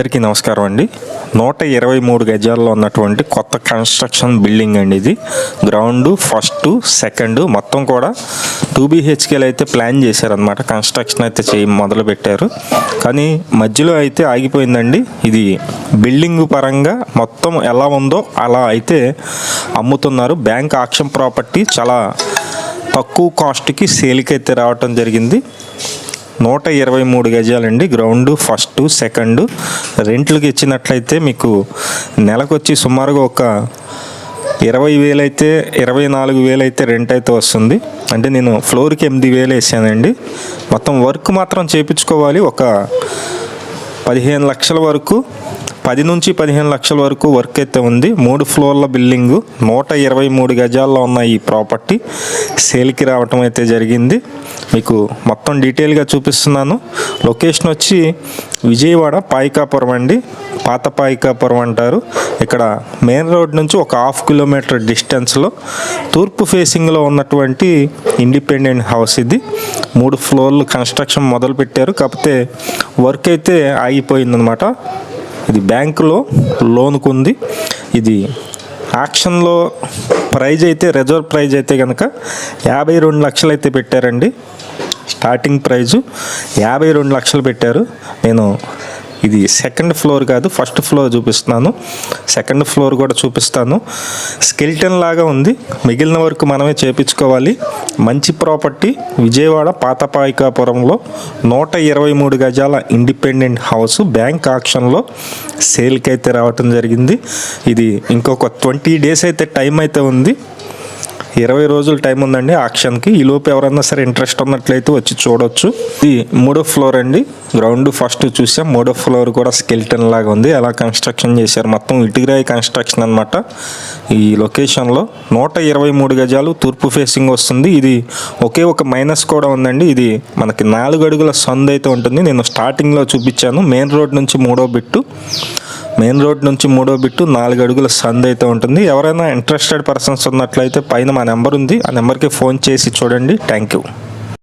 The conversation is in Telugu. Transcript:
అందరికీ నమస్కారం అండి. 123 గజాల్లో ఉన్నటువంటి కొత్త కన్స్ట్రక్షన్ బిల్డింగ్ అండి. ఇది గ్రౌండ్ ఫస్ట్ సెకండ్ మొత్తం కూడా 2 BHKలు అయితే ప్లాన్ చేశారనమాట. కన్స్ట్రక్షన్ అయితే మొదలు పెట్టారు, కానీ మధ్యలో అయితే ఆగిపోయిందండి. ఇది బిల్డింగ్ పరంగా మొత్తం ఎలా ఉందో అలా అయితే అమ్ముతున్నారు. బ్యాంక్ ఆక్షన్ ప్రాపర్టీ చాలా తక్కువ కాస్ట్కి సేల్కి అయితే రావటం జరిగింది. 123 గజాలండి. గ్రౌండ్ ఫస్ట్ సెకండ్ రెంట్లకి ఇచ్చినట్లయితే మీకు నెలకు వచ్చి సుమారుగా ఒక 20,000 అయితే 24,000 అయితే రెంట్ అయితే వస్తుంది. అంటే నేను ఫ్లోర్కి 8,000 వేసానండి. మొత్తం వర్క్ మాత్రం చేయించుకోవాలి. ఒక 15 లక్షల వరకు, 10 నుంచి 15 లక్షల వరకు వర్క్ అయితే ఉంది. 3 ఫ్లోర్ల బిల్డింగు, 123 గజాల్లో ఉన్న ఈ ప్రాపర్టీ సేల్కి రావటం అయితే జరిగింది. మీకు మొత్తం డీటెయిల్గా చూపిస్తున్నాను. లొకేషన్ వచ్చి విజయవాడ పాయికాపురం అండి, పాత పాయికాపురం అంటారు. ఇక్కడ మెయిన్ రోడ్ నుంచి ఒక 1/2 కిలోమీటర్ డిస్టెన్స్లో తూర్పు ఫేసింగ్లో ఉన్నటువంటి ఇండిపెండెంట్ హౌస్ ఇది. 3 ఫ్లోర్లు కన్స్ట్రక్షన్ మొదలు పెట్టారు, కాకపోతే వర్క్ అయితే ఆగిపోయిందనమాట. ఇది బ్యాంకులో లోన్కు ఉంది. ఇది ఆక్షన్లో ప్రైజ్ అయితే రిజర్వ్ ప్రైజ్ అయితే కనుక 52 లక్షలు అయితే పెట్టారండి. స్టార్టింగ్ ప్రైజు 52 లక్షలు పెట్టారు. నేను ఇది సెకండ్ ఫ్లోర్ కాదు, ఫస్ట్ ఫ్లోర్ చూపిస్తున్నాను. సెకండ్ ఫ్లోర్ కూడా చూపిస్తాను. స్కెల్టన్ లాగా ఉంది. మిగిలిన వరకు మనమే చేపించుకోవాలి. మంచి ప్రాపర్టీ విజయవాడ పాత పాయికాపురంలో 123 గజాల ఇండిపెండెంట్ హౌస్ బ్యాంక్ ఆక్షన్లో సేల్కి అయితే రావటం జరిగింది. ఇది ఇంకొక 20 డేస్ అయితే టైం అయితే ఉంది. 20 రోజులు టైం ఉందండి ఆక్షన్కి. ఈ లోపు ఎవరన్నా సరే ఇంట్రెస్ట్ ఉన్నట్లయితే వచ్చి చూడవచ్చు. ఇది 3వ ఫ్లోర్ అండి. గ్రౌండ్ ఫస్ట్ చూసాం, 3వ ఫ్లోర్ కూడా స్కెల్టన్ లాగా ఉంది. అలా కన్స్ట్రక్షన్ చేశారు. మొత్తం ఇటుకరాయి కన్స్ట్రక్షన్ అనమాట. ఈ లొకేషన్లో 123 గజాలు తూర్పు ఫేసింగ్ వస్తుంది. ఇది ఒకే ఒక మైనస్ కూడా ఉందండి. ఇది మనకి 4 అడుగుల సందు అయితే ఉంటుంది. నేను స్టార్టింగ్లో చూపించాను. మెయిన్ రోడ్ నుంచి 3వ బిట్టు, 4 అడుగుల సందు అయితే ఉంటుంది. ఎవరైనా ఇంట్రెస్టెడ్ పర్సన్స్ ఉన్నట్లయితే పైన మా నెంబర్ ఉంది, ఆ నెంబర్కి ఫోన్ చేసి చూడండి. Thank you.